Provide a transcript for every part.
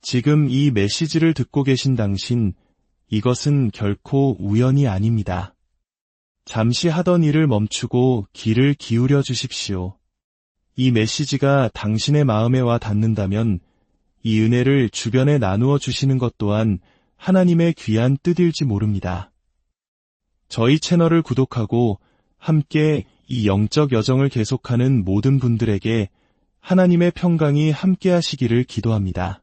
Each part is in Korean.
지금 이 메시지를 듣고 계신 당신, 이것은 결코 우연이 아닙니다. 잠시 하던 일을 멈추고 귀를 기울여 주십시오. 이 메시지가 당신의 마음에 와 닿는다면 이 은혜를 주변에 나누어 주시는 것 또한 하나님의 귀한 뜻일지 모릅니다. 저희 채널을 구독하고 함께 이 영적 여정을 계속하는 모든 분들에게 하나님의 평강이 함께 하시기를 기도합니다.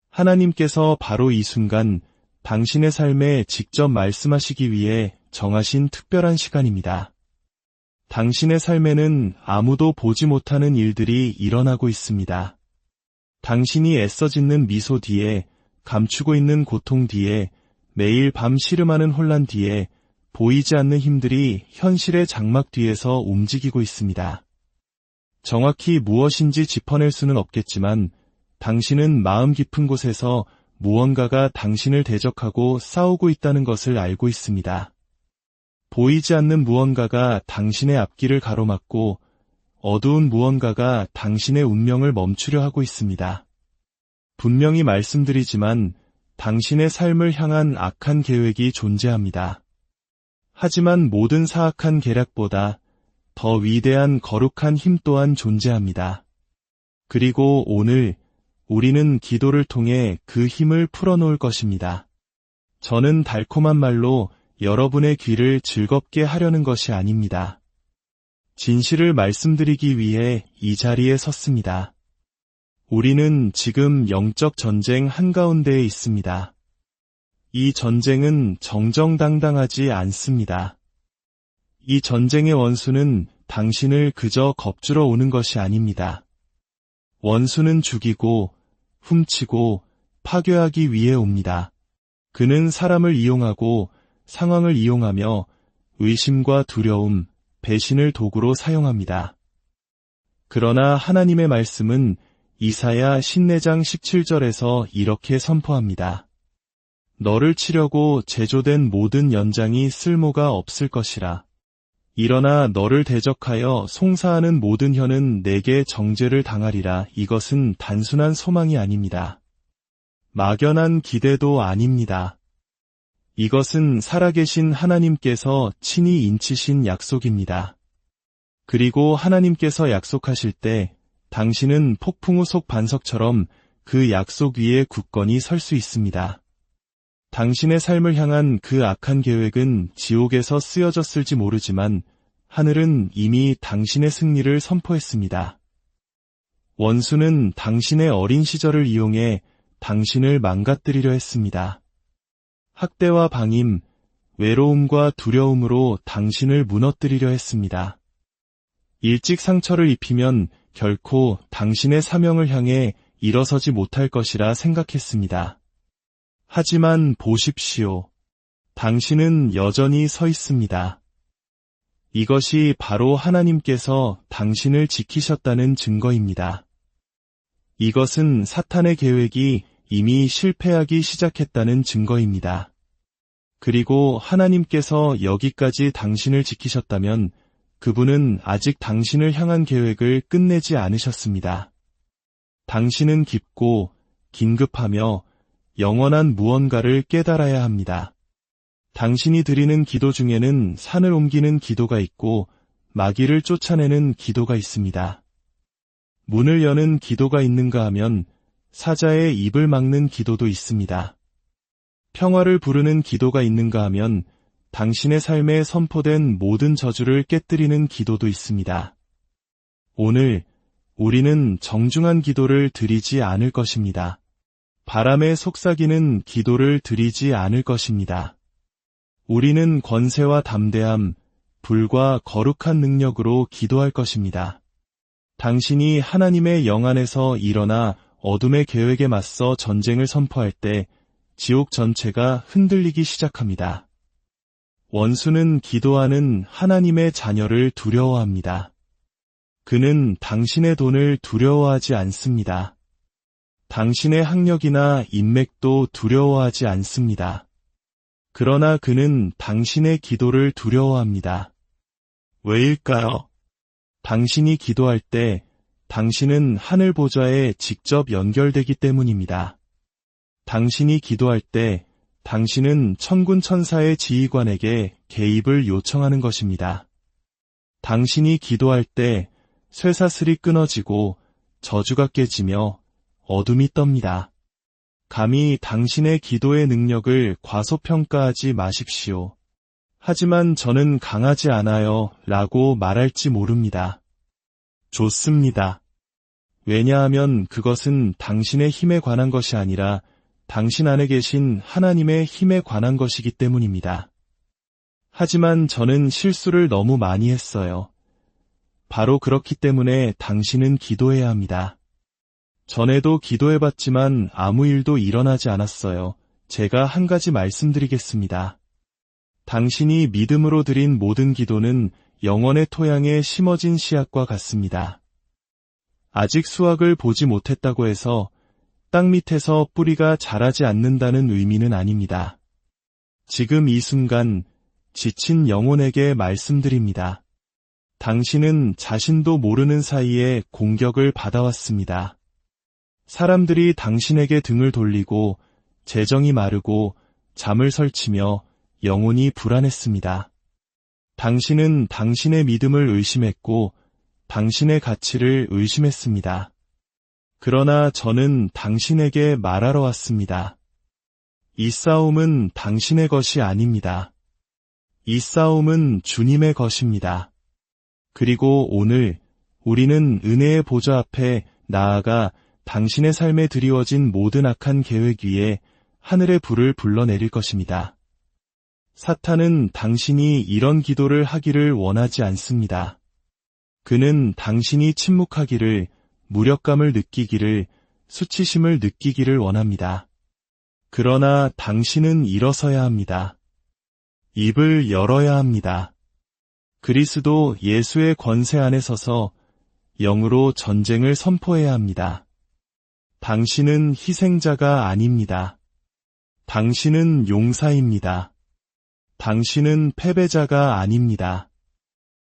하나님께서 바로 이 순간 당신의 삶에 직접 말씀하시기 위해 정하신 특별한 시간입니다. 당신의 삶에는 아무도 보지 못하는 일들이 일어나고 있습니다. 당신이 애써 짓는 미소 뒤에, 감추고 있는 고통 뒤에, 매일 밤 씨름하는 혼란 뒤에 보이지 않는 힘들이 현실의 장막 뒤에서 움직이고 있습니다. 정확히 무엇인지 짚어낼 수는 없겠지만 당신은 마음 깊은 곳에서 무언가가 당신을 대적하고 싸우고 있다는 것을 알고 있습니다. 보이지 않는 무언가가 당신의 앞길을 가로막고 어두운 무언가가 당신의 운명을 멈추려 하고 있습니다. 분명히 말씀드리지만 당신의 삶을 향한 악한 계획이 존재합니다. 하지만 모든 사악한 계략보다 더 위대한 거룩한 힘 또한 존재합니다. 그리고 오늘 우리는 기도를 통해 그 힘을 풀어놓을 것입니다. 저는 달콤한 말로 여러분의 귀를 즐겁게 하려는 것이 아닙니다. 진실을 말씀드리기 위해 이 자리에 섰습니다. 우리는 지금 영적 전쟁 한가운데에 있습니다. 이 전쟁은 정정당당하지 않습니다. 이 전쟁의 원수는 당신을 그저 겁주러 오는 것이 아닙니다. 원수는 죽이고, 훔치고, 파괴하기 위해 옵니다. 그는 사람을 이용하고, 상황을 이용하며 의심과 두려움, 배신을 도구로 사용합니다. 그러나 하나님의 말씀은 이사야 54장 17절에서 이렇게 선포합니다. 너를 치려고 제조된 모든 연장이 쓸모가 없을 것이라. 일어나 너를 대적하여 송사하는 모든 혀는 내게 정죄를 당하리라. 이것은 단순한 소망이 아닙니다. 막연한 기대도 아닙니다. 이것은 살아계신 하나님께서 친히 인치신 약속입니다. 그리고 하나님께서 약속하실 때 당신은 폭풍우 속 반석처럼 그 약속 위에 굳건히 설 수 있습니다. 당신의 삶을 향한 그 악한 계획은 지옥에서 쓰여졌을지 모르지만 하늘은 이미 당신의 승리를 선포했습니다. 원수는 당신의 어린 시절을 이용해 당신을 망가뜨리려 했습니다. 학대와 방임, 외로움과 두려움으로 당신을 무너뜨리려 했습니다. 일찍 상처를 입히면 결코 당신의 사명을 향해 일어서지 못할 것이라 생각했습니다. 하지만 보십시오. 당신은 여전히 서 있습니다. 이것이 바로 하나님께서 당신을 지키셨다는 증거입니다. 이것은 사탄의 계획이 이미 실패하기 시작했다는 증거입니다. 그리고 하나님께서 여기까지 당신을 지키셨다면 그분은 아직 당신을 향한 계획을 끝내지 않으셨습니다. 당신은 깊고 긴급하며 영원한 무언가를 깨달아야 합니다. 당신이 드리는 기도 중에는 산을 옮기는 기도가 있고 마귀를 쫓아내는 기도가 있습니다. 문을 여는 기도가 있는가 하면 사자의 입을 막는 기도도 있습니다. 평화를 부르는 기도가 있는가 하면 당신의 삶에 선포된 모든 저주를 깨뜨리는 기도도 있습니다. 오늘 우리는 정중한 기도를 드리지 않을 것입니다. 바람에 속삭이는 기도를 드리지 않을 것입니다. 우리는 권세와 담대함, 불과 거룩한 능력으로 기도할 것입니다. 당신이 하나님의 영 안에서 일어나 어둠의 계획에 맞서 전쟁을 선포할 때 지옥 전체가 흔들리기 시작합니다. 원수는 기도하는 하나님의 자녀를 두려워합니다. 그는 당신의 돈을 두려워하지 않습니다. 당신의 학력이나 인맥도 두려워하지 않습니다. 그러나 그는 당신의 기도를 두려워합니다. 왜일까요? 당신이 기도할 때 당신은 하늘 보좌에 직접 연결되기 때문입니다. 당신이 기도할 때 당신은 천군 천사의 지휘관에게 개입을 요청하는 것입니다. 당신이 기도할 때 쇠사슬이 끊어지고 저주가 깨지며 어둠이 떱니다. 감히 당신의 기도의 능력을 과소평가하지 마십시오. 하지만 저는 강하지 않아요 라고 말할지 모릅니다. 좋습니다. 왜냐하면 그것은 당신의 힘에 관한 것이 아니라 당신 안에 계신 하나님의 힘에 관한 것이기 때문입니다. 하지만 저는 실수를 너무 많이 했어요. 바로 그렇기 때문에 당신은 기도해야 합니다. 전에도 기도해봤지만 아무 일도 일어나지 않았어요. 제가 한 가지 말씀드리겠습니다. 당신이 믿음으로 드린 모든 기도는 영혼의 토양에 심어진 씨앗과 같습니다. 아직 수확을 보지 못했다고 해서 땅 밑에서 뿌리가 자라지 않는다는 의미는 아닙니다. 지금 이 순간 지친 영혼에게 말씀드립니다. 당신은 자신도 모르는 사이에 공격을 받아왔습니다. 사람들이 당신에게 등을 돌리고 재정이 마르고 잠을 설치며 영혼이 불안했습니다. 당신은 당신의 믿음을 의심했고 당신의 가치를 의심했습니다. 그러나 저는 당신에게 말하러 왔습니다. 이 싸움은 당신의 것이 아닙니다. 이 싸움은 주님의 것입니다. 그리고 오늘 우리는 은혜의 보좌 앞에 나아가 당신의 삶에 드리워진 모든 악한 계획 위에 하늘의 불을 불러내릴 것입니다. 사탄은 당신이 이런 기도를 하기를 원하지 않습니다. 그는 당신이 침묵하기를, 무력감을 느끼기를, 수치심을 느끼기를 원합니다. 그러나 당신은 일어서야 합니다. 입을 열어야 합니다. 그리스도 예수의 권세 안에 서서 영으로 전쟁을 선포해야 합니다. 당신은 희생자가 아닙니다. 당신은 용사입니다. 당신은 패배자가 아닙니다.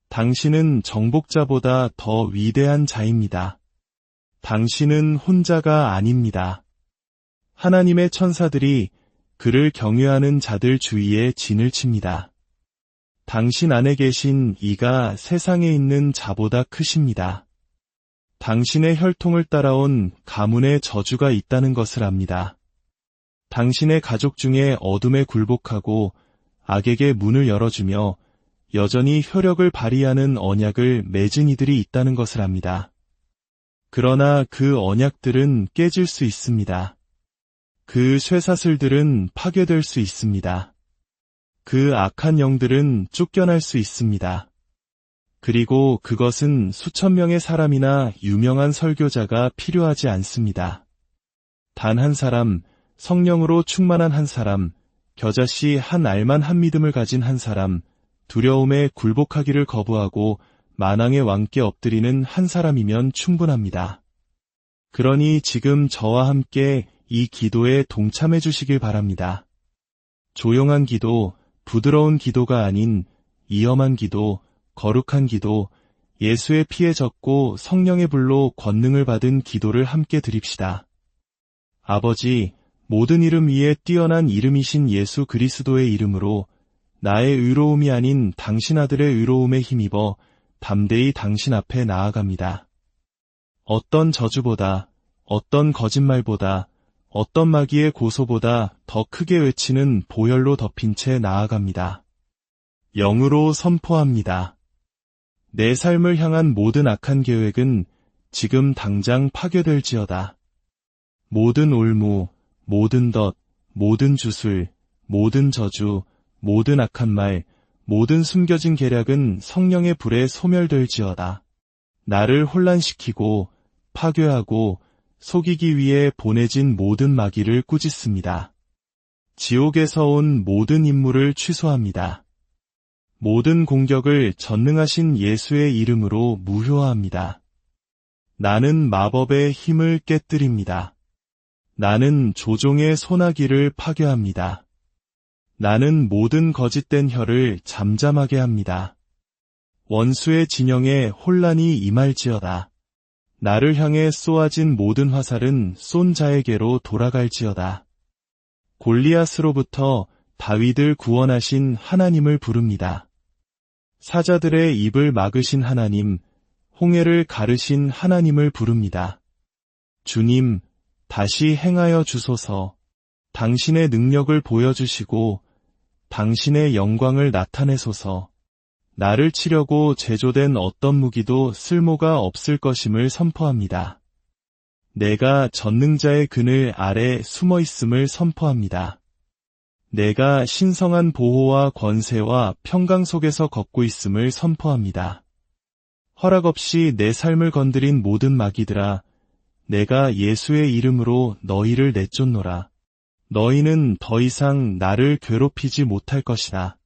당신은 정복자보다 더 위대한 자입니다. 당신은 혼자가 아닙니다. 하나님의 천사들이 그를 경외하는 자들 주위에 진을 칩니다. 당신 안에 계신 이가 세상에 있는 자보다 크십니다. 당신의 혈통을 따라온 가문의 저주가 있다는 것을 압니다. 당신의 가족 중에 어둠에 굴복하고 악에게 문을 열어주며 여전히 효력을 발휘하는 언약을 맺은 이들이 있다는 것을 압니다. 그러나 그 언약들은 깨질 수 있습니다. 그 쇠사슬들은 파괴될 수 있습니다. 그 악한 영들은 쫓겨날 수 있습니다. 그리고 그것은 수천 명의 사람이나 유명한 설교자가 필요하지 않습니다. 단 한 사람, 성령으로 충만한 한 사람, 겨자씨 한 알만 한 믿음을 가진 한 사람, 두려움에 굴복하기를 거부하고 만왕의 왕께 엎드리는 한 사람이면 충분합니다. 그러니 지금 저와 함께 이 기도에 동참해 주시길 바랍니다. 조용한 기도, 부드러운 기도가 아닌 이엄한 기도, 거룩한 기도, 예수의 피에 젖고 성령의 불로 권능을 받은 기도를 함께 드립시다. 아버지, 모든 이름 위에 뛰어난 이름이신 예수 그리스도의 이름으로 나의 의로움이 아닌 당신 아들의 의로움에 힘입어 담대히 당신 앞에 나아갑니다. 어떤 저주보다, 어떤 거짓말보다, 어떤 마귀의 고소보다 더 크게 외치는 보혈로 덮인 채 나아갑니다. 영으로 선포합니다. 내 삶을 향한 모든 악한 계획은 지금 당장 파괴될지어다. 모든 올무, 모든 덫, 모든 주술, 모든 저주, 모든 악한 말, 모든 숨겨진 계략은 성령의 불에 소멸될지어다. 나를 혼란시키고 파괴하고 속이기 위해 보내진 모든 마귀를 꾸짖습니다. 지옥에서 온 모든 임무를 취소합니다. 모든 공격을 전능하신 예수의 이름으로 무효화합니다. 나는 마법의 힘을 깨뜨립니다. 나는 조종의 소나기를 파괴합니다. 나는 모든 거짓된 혀를 잠잠하게 합니다. 원수의 진영에 혼란이 임할지어다. 나를 향해 쏘아진 모든 화살은 쏜 자에게로 돌아갈지어다. 골리앗으로부터 다윗을 구원하신 하나님을 부릅니다. 사자들의 입을 막으신 하나님, 홍해를 가르신 하나님을 부릅니다. 주님, 다시 행하여 주소서. 당신의 능력을 보여주시고 당신의 영광을 나타내소서. 나를 치려고 제조된 어떤 무기도 쓸모가 없을 것임을 선포합니다. 내가 전능자의 그늘 아래 숨어 있음을 선포합니다. 내가 신성한 보호와 권세와 평강 속에서 걷고 있음을 선포합니다. 허락 없이 내 삶을 건드린 모든 마귀들아, 내가 예수의 이름으로 너희를 내쫓노라. 너희는 더 이상 나를 괴롭히지 못할 것이다.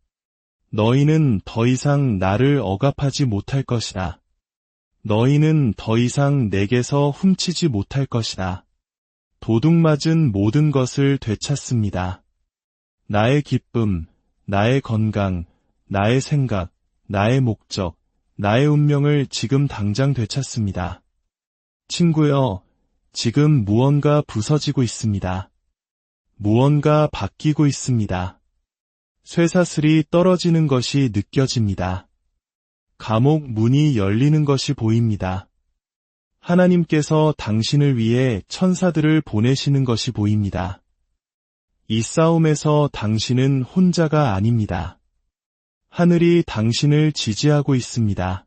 너희는 더 이상 나를 억압하지 못할 것이다. 너희는 더 이상 내게서 훔치지 못할 것이다. 도둑맞은 모든 것을 되찾습니다. 나의 기쁨, 나의 건강, 나의 생각, 나의 목적, 나의 운명을 지금 당장 되찾습니다. 친구여, 지금 무언가 부서지고 있습니다. 무언가 바뀌고 있습니다. 쇠사슬이 떨어지는 것이 느껴집니다. 감옥 문이 열리는 것이 보입니다. 하나님께서 당신을 위해 천사들을 보내시는 것이 보입니다. 이 싸움에서 당신은 혼자가 아닙니다. 하늘이 당신을 지지하고 있습니다.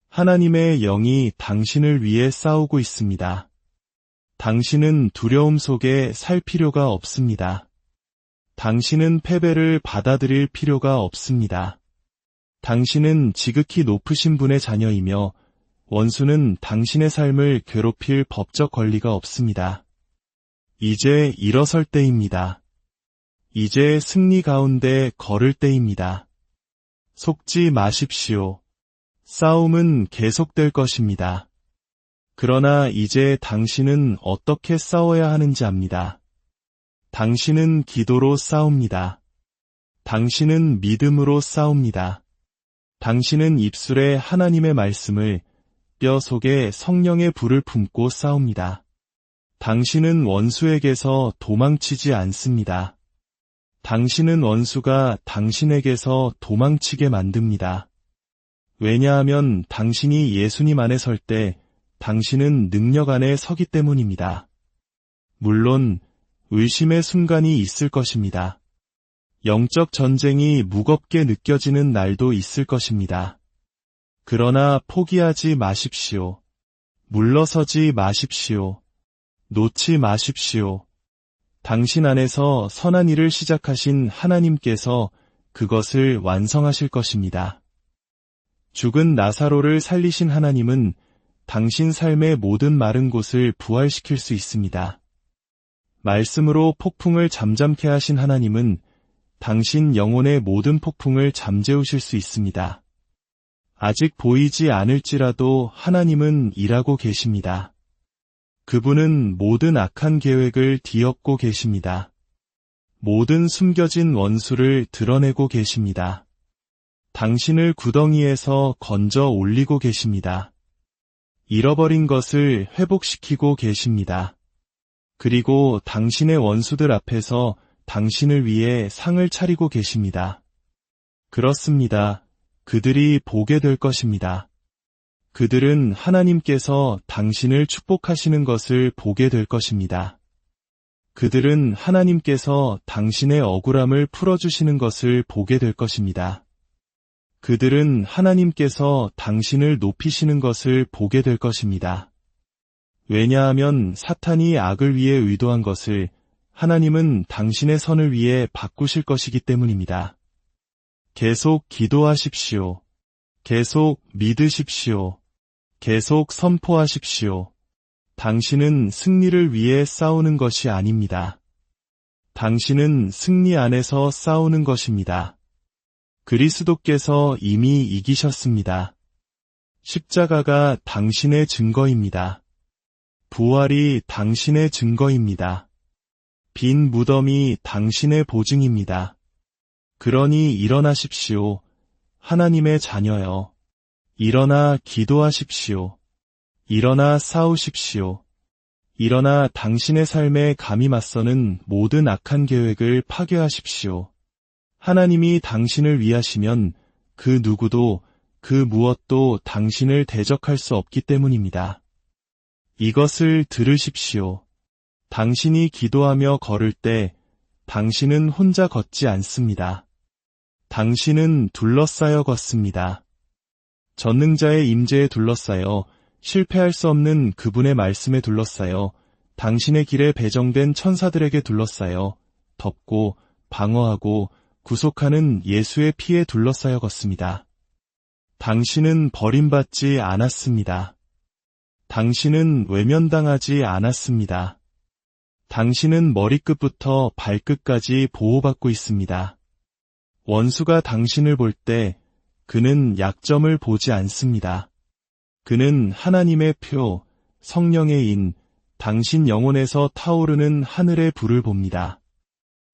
하나님의 영이 당신을 위해 싸우고 있습니다. 당신은 두려움 속에 살 필요가 없습니다. 당신은 패배를 받아들일 필요가 없습니다. 당신은 지극히 높으신 분의 자녀이며 원수는 당신의 삶을 괴롭힐 법적 권리가 없습니다. 이제 일어설 때입니다. 이제 승리 가운데 걸을 때입니다. 속지 마십시오. 싸움은 계속될 것입니다. 그러나 이제 당신은 어떻게 싸워야 하는지 압니다. 당신은 기도로 싸웁니다. 당신은 믿음으로 싸웁니다. 당신은 입술에 하나님의 말씀을, 뼈 속에 성령의 불을 품고 싸웁니다. 당신은 원수에게서 도망치지 않습니다. 당신은 원수가 당신에게서 도망치게 만듭니다. 왜냐하면 당신이 예수님 안에 설 때 당신은 능력 안에 서기 때문입니다. 물론 의심의 순간이 있을 것입니다. 영적 전쟁이 무겁게 느껴지는 날도 있을 것입니다. 그러나 포기하지 마십시오. 물러서지 마십시오. 놓지 마십시오. 당신 안에서 선한 일을 시작하신 하나님께서 그것을 완성하실 것입니다. 죽은 나사로를 살리신 하나님은 당신 삶의 모든 마른 곳을 부활시킬 수 있습니다. 말씀으로 폭풍을 잠잠케 하신 하나님은 당신 영혼의 모든 폭풍을 잠재우실 수 있습니다. 아직 보이지 않을지라도 하나님은 일하고 계십니다. 그분은 모든 악한 계획을 뒤엎고 계십니다. 모든 숨겨진 원수를 드러내고 계십니다. 당신을 구덩이에서 건져 올리고 계십니다. 잃어버린 것을 회복시키고 계십니다. 그리고 당신의 원수들 앞에서 당신을 위해 상을 차리고 계십니다. 그렇습니다. 그들이 보게 될 것입니다. 그들은 하나님께서 당신을 축복하시는 것을 보게 될 것입니다. 그들은 하나님께서 당신의 억울함을 풀어주시는 것을 보게 될 것입니다. 그들은 하나님께서 당신을 높이시는 것을 보게 될 것입니다. 왜냐하면 사탄이 악을 위해 의도한 것을 하나님은 당신의 선을 위해 바꾸실 것이기 때문입니다. 계속 기도하십시오. 계속 믿으십시오. 계속 선포하십시오. 당신은 승리를 위해 싸우는 것이 아닙니다. 당신은 승리 안에서 싸우는 것입니다. 그리스도께서 이미 이기셨습니다. 십자가가 당신의 증거입니다. 부활이 당신의 증거입니다. 빈 무덤이 당신의 보증입니다. 그러니 일어나십시오. 하나님의 자녀여. 일어나 기도하십시오. 일어나 싸우십시오. 일어나 당신의 삶에 감히 맞서는 모든 악한 계획을 파괴하십시오. 하나님이 당신을 위하시면 그 누구도 그 무엇도 당신을 대적할 수 없기 때문입니다. 이것을 들으십시오. 당신이 기도하며 걸을 때 당신은 혼자 걷지 않습니다. 당신은 둘러싸여 걷습니다. 전능자의 임재에 둘러싸여 실패할 수 없는 그분의 말씀에 둘러싸여 당신의 길에 배정된 천사들에게 둘러싸여 덮고 방어하고 구속하는 예수의 피에 둘러싸여 걷습니다. 당신은 버림받지 않았습니다. 당신은 외면당하지 않았습니다. 당신은 머리끝부터 발끝까지 보호받고 있습니다. 원수가 당신을 볼 때 그는 약점을 보지 않습니다. 그는 하나님의 표, 성령의 인, 당신 영혼에서 타오르는 하늘의 불을 봅니다.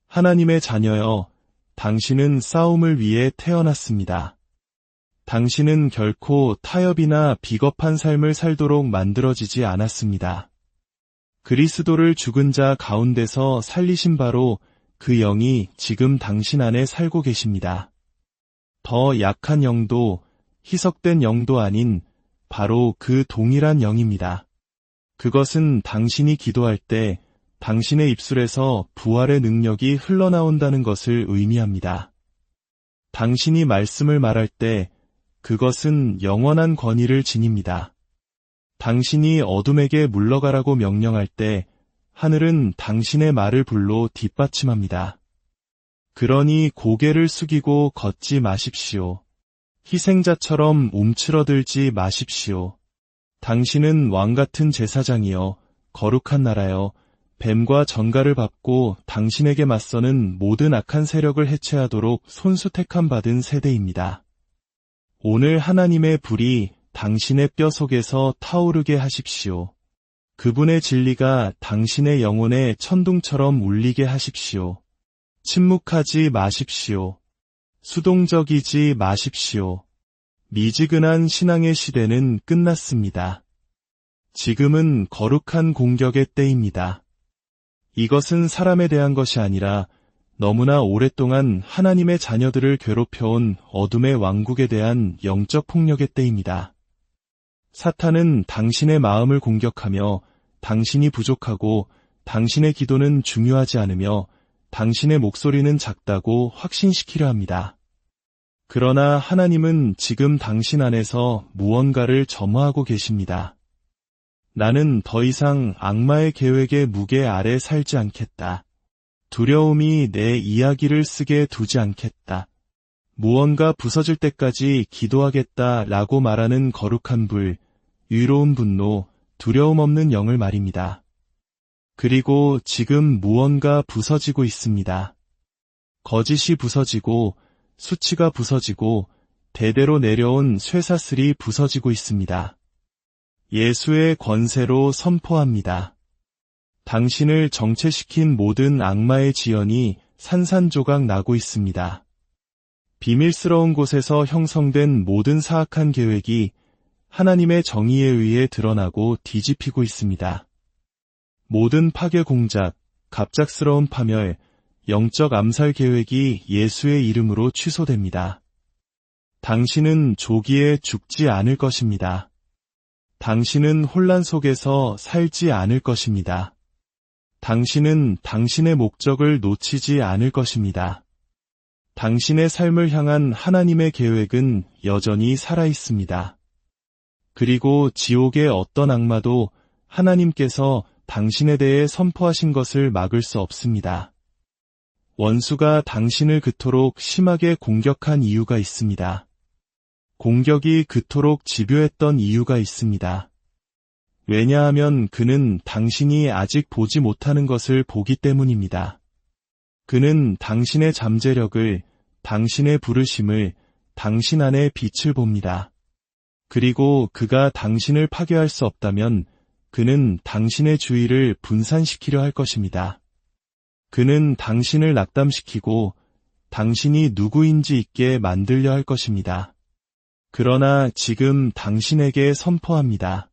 하나님의 자녀여, 당신은 싸움을 위해 태어났습니다. 당신은 결코 타협이나 비겁한 삶을 살도록 만들어지지 않았습니다. 그리스도를 죽은 자 가운데서 살리신 바로 그 영이 지금 당신 안에 살고 계십니다. 더 약한 영도, 희석된 영도 아닌 바로 그 동일한 영입니다. 그것은 당신이 기도할 때 당신의 입술에서 부활의 능력이 흘러나온다는 것을 의미합니다. 당신이 말씀을 말할 때 그것은 영원한 권위를 지닙니다. 당신이 어둠에게 물러가라고 명령할 때 하늘은 당신의 말을 불로 뒷받침합니다. 그러니 고개를 숙이고 걷지 마십시오. 희생자처럼 움츠러들지 마십시오. 당신은 왕같은 제사장이여, 거룩한 나라여, 뱀과 전갈을 밟고 당신에게 맞서는 모든 악한 세력을 해체하도록 손수 택함 받은 세대입니다. 오늘 하나님의 불이 당신의 뼈 속에서 타오르게 하십시오. 그분의 진리가 당신의 영혼에 천둥처럼 울리게 하십시오. 침묵하지 마십시오. 수동적이지 마십시오. 미지근한 신앙의 시대는 끝났습니다. 지금은 거룩한 공격의 때입니다. 이것은 사람에 대한 것이 아니라 너무나 오랫동안 하나님의 자녀들을 괴롭혀온 어둠의 왕국에 대한 영적 폭력의 때입니다. 사탄은 당신의 마음을 공격하며 당신이 부족하고 당신의 기도는 중요하지 않으며 당신의 목소리는 작다고 확신시키려 합니다. 그러나 하나님은 지금 당신 안에서 무언가를 점화하고 계십니다. 나는 더 이상 악마의 계획의 무게 아래 살지 않겠다. 두려움이 내 이야기를 쓰게 두지 않겠다. 무언가 부서질 때까지 기도하겠다 라고 말하는 거룩한 불, 위로운 분노, 두려움 없는 영을 말입니다. 그리고 지금 무언가 부서지고 있습니다. 거짓이 부서지고 수치가 부서지고 대대로 내려온 쇠사슬이 부서지고 있습니다. 예수의 권세로 선포합니다. 당신을 정체시킨 모든 악마의 지연이 산산조각 나고 있습니다. 비밀스러운 곳에서 형성된 모든 사악한 계획이 하나님의 정의에 의해 드러나고 뒤집히고 있습니다. 모든 파괴 공작, 갑작스러운 파멸, 영적 암살 계획이 예수의 이름으로 취소됩니다. 당신은 조기에 죽지 않을 것입니다. 당신은 혼란 속에서 살지 않을 것입니다. 당신은 당신의 목적을 놓치지 않을 것입니다. 당신의 삶을 향한 하나님의 계획은 여전히 살아 있습니다. 그리고 지옥의 어떤 악마도 하나님께서 당신에 대해 선포하신 것을 막을 수 없습니다. 원수가 당신을 그토록 심하게 공격한 이유가 있습니다. 공격이 그토록 집요했던 이유가 있습니다. 왜냐하면 그는 당신이 아직 보지 못하는 것을 보기 때문입니다. 그는 당신의 잠재력을, 당신의 부르심을, 당신 안에 빛을 봅니다. 그리고 그가 당신을 파괴할 수 없다면 그는 당신의 주의를 분산시키려 할 것입니다. 그는 당신을 낙담시키고 당신이 누구인지 잊게 만들려 할 것입니다. 그러나 지금 당신에게 선포합니다.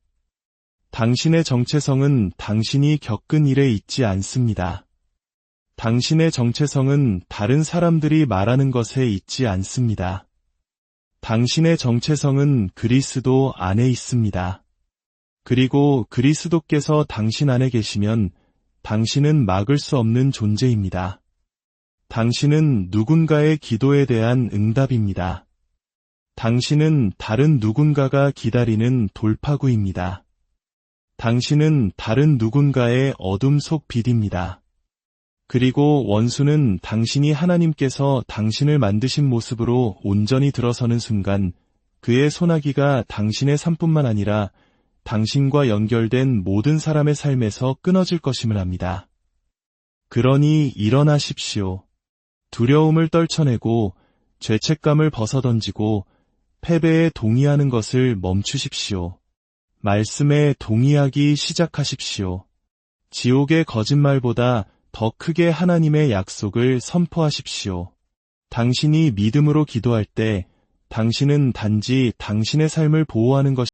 당신의 정체성은 당신이 겪은 일에 있지 않습니다. 당신의 정체성은 다른 사람들이 말하는 것에 있지 않습니다. 당신의 정체성은 그리스도 안에 있습니다. 그리고 그리스도께서 당신 안에 계시면 당신은 막을 수 없는 존재입니다. 당신은 누군가의 기도에 대한 응답입니다. 당신은 다른 누군가가 기다리는 돌파구입니다. 당신은 다른 누군가의 어둠 속 빛입니다. 그리고 원수는 당신이 하나님께서 당신을 만드신 모습으로 온전히 들어서는 순간 그의 소나기가 당신의 삶뿐만 아니라 당신과 연결된 모든 사람의 삶에서 끊어질 것임을 압니다. 그러니 일어나십시오. 두려움을 떨쳐내고 죄책감을 벗어던지고 패배에 동의하는 것을 멈추십시오. 말씀에 동의하기 시작하십시오. 지옥의 거짓말보다 더 크게 하나님의 약속을 선포하십시오. 당신이 믿음으로 기도할 때 당신은 단지 당신의 삶을 보호하는 것이